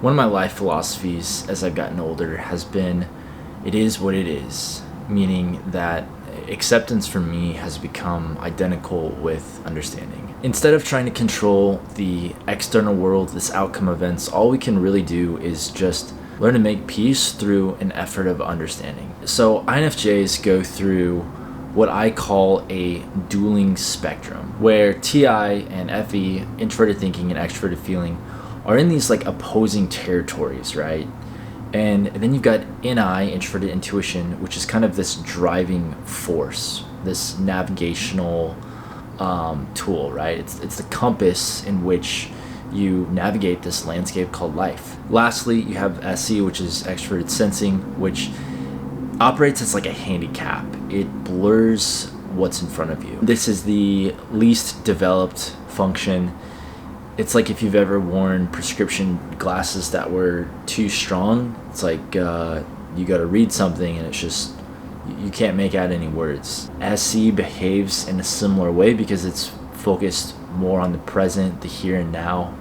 One of my life philosophies as I've gotten older has been, it is what it is, meaning that acceptance for me has become identical with understanding. Instead of trying to control the external world, this outcome events, all we can really do is just learn to make peace through an effort of understanding. So INFJs go through what I call a dueling spectrum, where TI and FE, introverted thinking and extroverted feeling, are in these like opposing territories, right? And then you've got NI, introverted intuition, which is kind of this driving force, this navigational tool, right? It's the compass in which you navigate this landscape called life. Lastly, you have SE, which is extroverted sensing, which operates as like a handicap. It blurs what's in front of you. This is the least developed function. It's like if you've ever worn prescription glasses that were too strong. It's like you got to read something and it's just, you can't make out any words. SE behaves in a similar way because it's focused more on the present, the here and now,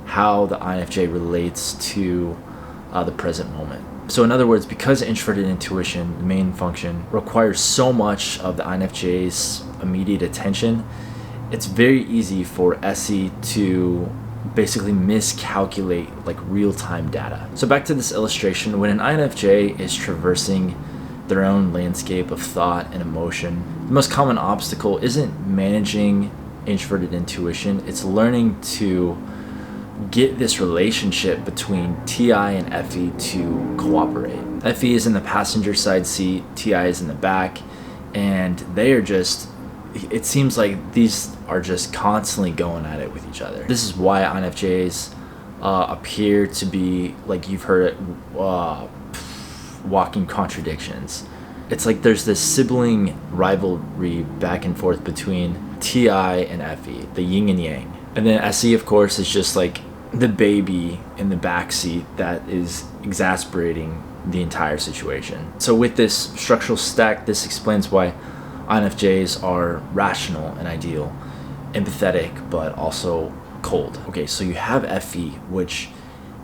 how the INFJ relates to the present moment. So in other words, because introverted intuition, the main function, requires so much of the INFJ's immediate attention, it's very easy for SE to basically miscalculate like real-time data. So back to this illustration, when an INFJ is traversing their own landscape of thought and emotion, the most common obstacle isn't managing introverted intuition, it's learning to get this relationship between TI and FE to cooperate. FE is in the passenger side seat, TI is in the back, and they are just, it seems like these are just constantly going at it with each other. This is why INFJs appear to be, like you've heard it, walking contradictions. It's like there's this sibling rivalry back and forth between TI and FE, the yin and yang. And then SE, of course, is just like the baby in the backseat that is exasperating the entire situation. So with this structural stack, this explains why INFJs are rational and ideal, empathetic, but also cold. Okay, so you have FE, which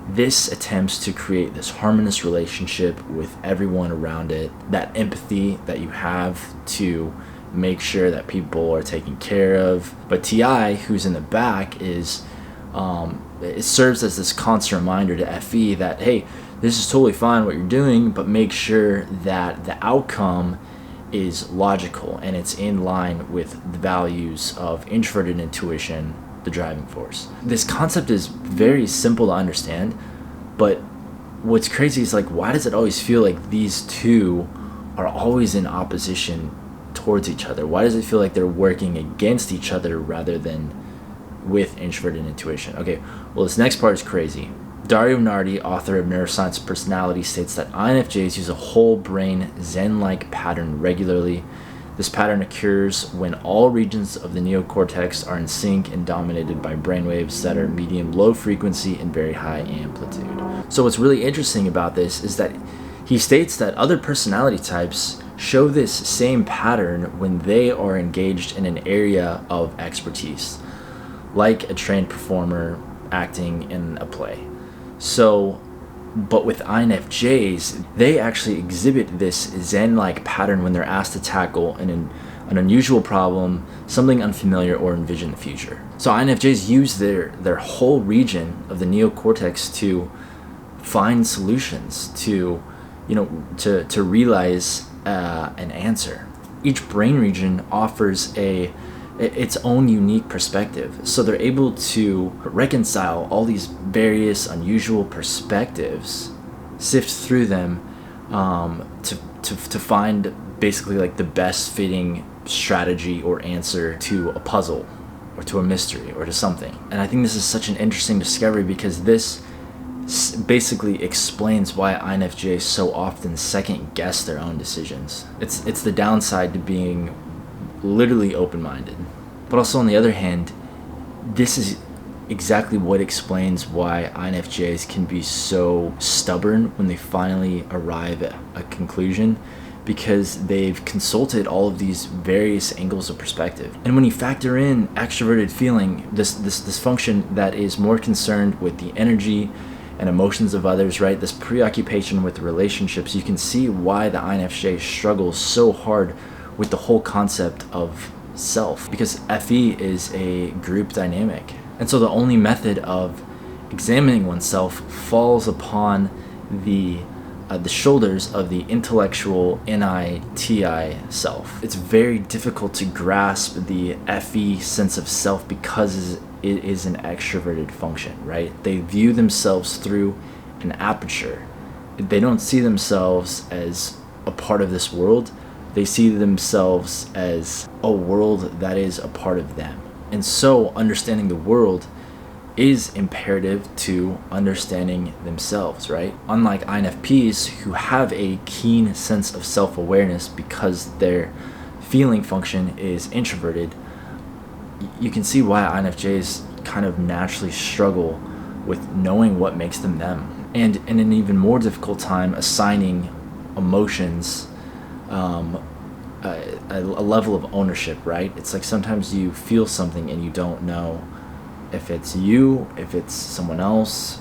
this attempts to create this harmonious relationship with everyone around it, that empathy that you have to make sure that people are taken care of. But TI, who's in the back, is it serves as this constant reminder to FE that, hey, this is totally fine what you're doing, but make sure that the outcome is logical and it's in line with the values of introverted intuition, the driving force. This concept is very simple to understand, but what's crazy is like, why does it always feel like these two are always in opposition towards each other? Why does it feel like they're working against each other rather than with introverted intuition? Okay, well, this next part is crazy. Dario Nardi, author of Neuroscience of Personality, states that INFJs use a whole brain Zen-like pattern regularly. This pattern occurs when all regions of the neocortex are in sync and dominated by brainwaves that are medium-low frequency and very high amplitude. So what's really interesting about this is that he states that other personality types show this same pattern when they are engaged in an area of expertise, like a trained performer acting in a play. So, but with INFJs, they actually exhibit this Zen-like pattern when they're asked to tackle an unusual problem, something unfamiliar, or envision the future. So INFJs use their whole region of the neocortex to find solutions, to realize an answer. Each brain region offers its own unique perspective, so they're able to reconcile all these various unusual perspectives, sift through them to find basically like the best fitting strategy or answer to a puzzle or to a mystery or to something. And I think this is such an interesting discovery because this basically explains why INFJs so often second guess their own decisions. It's the downside to being literally open-minded. But also on the other hand, this is exactly what explains why INFJs can be so stubborn when they finally arrive at a conclusion, because they've consulted all of these various angles of perspective. And when you factor in extroverted feeling, this function that is more concerned with the energy and emotions of others, right? This preoccupation with relationships, you can see why the INFJ struggles so hard with the whole concept of self, because FE is a group dynamic. And so the only method of examining oneself falls upon the shoulders of the intellectual NITI self. It's very difficult to grasp the FE sense of self because it is an extroverted function, right? They view themselves through an aperture. They don't see themselves as a part of this world. They see themselves as a world that is a part of them. And so understanding the world is imperative to understanding themselves, right? Unlike INFPs, who have a keen sense of self-awareness because their feeling function is introverted, you can see why INFJs kind of naturally struggle with knowing what makes them them, and in an even more difficult time assigning emotions a level of ownership, right? It's like sometimes you feel something and you don't know if it's you, if it's someone else,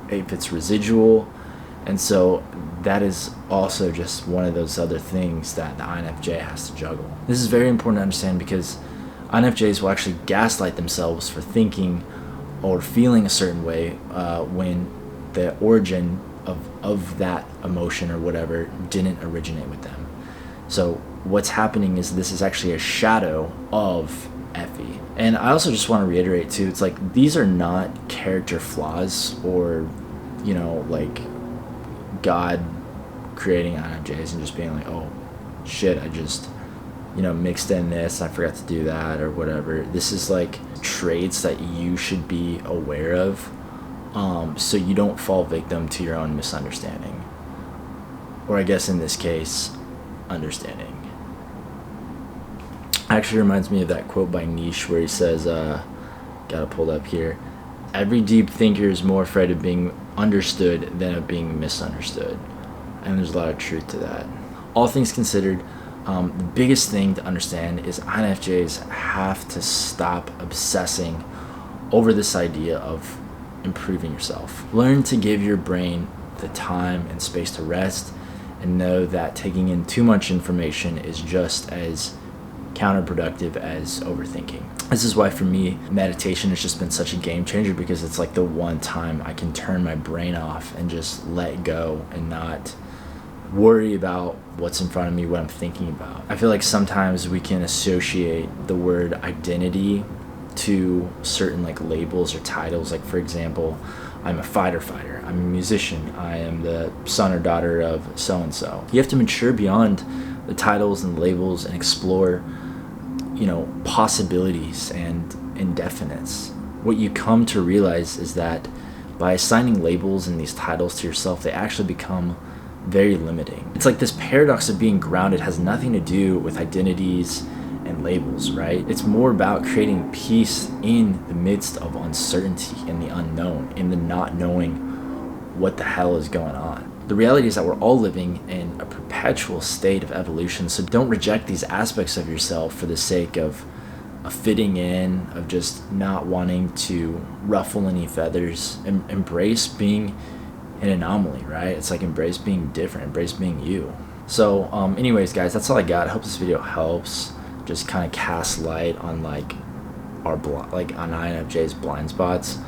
if it's residual. And so that is also just one of those other things that the INFJ has to juggle. This is very important to understand because INFJs will actually gaslight themselves for thinking or feeling a certain way when the origin of that emotion or whatever didn't originate with them. So what's happening is this is actually a shadow of FE. And I also just want to reiterate too, it's like these are not character flaws or, you know, like God creating INFJs and just being like, oh shit, I just, you know, mixed in this, I forgot to do that or whatever. This is like traits that you should be aware of, so you don't fall victim to your own misunderstanding. Or I guess in this case, understanding. Actually reminds me of that quote by Nietzsche where he says, got it pulled up here, every deep thinker is more afraid of being understood than of being misunderstood. And there's a lot of truth to that. All things considered, the biggest thing to understand is INFJs have to stop obsessing over this idea of improving yourself. Learn to give your brain the time and space to rest, and know that taking in too much information is just as counterproductive as overthinking. This is why for me, meditation has just been such a game changer, because it's like the one time I can turn my brain off and just let go and not worry about what's in front of me, what I'm thinking about. I feel like sometimes we can associate the word identity to certain like labels or titles. Like for example, I'm a fighter, I'm a musician, I am the son or daughter of so-and-so. You have to mature beyond the titles and labels and explore, you know, possibilities and indefinites. What you come to realize is that by assigning labels and these titles to yourself, they actually become very limiting. It's like this paradox of being grounded has nothing to do with identities and labels, right? It's more about creating peace in the midst of uncertainty and the unknown, in the not knowing what the hell is going on. The reality is that we're all living in a perpetual state of evolution, so don't reject these aspects of yourself for the sake of fitting in, of just not wanting to ruffle any feathers. Embrace being an anomaly, right? It's like embrace being different, embrace being you. So anyways guys, that's all I got. I hope this video helps just kind of cast light on like on INFJ's blind spots.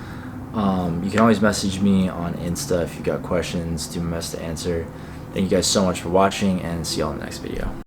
You can always message me on Insta if you've got questions. Do my best to answer. Thank you guys so much for watching, and see y'all in the next video.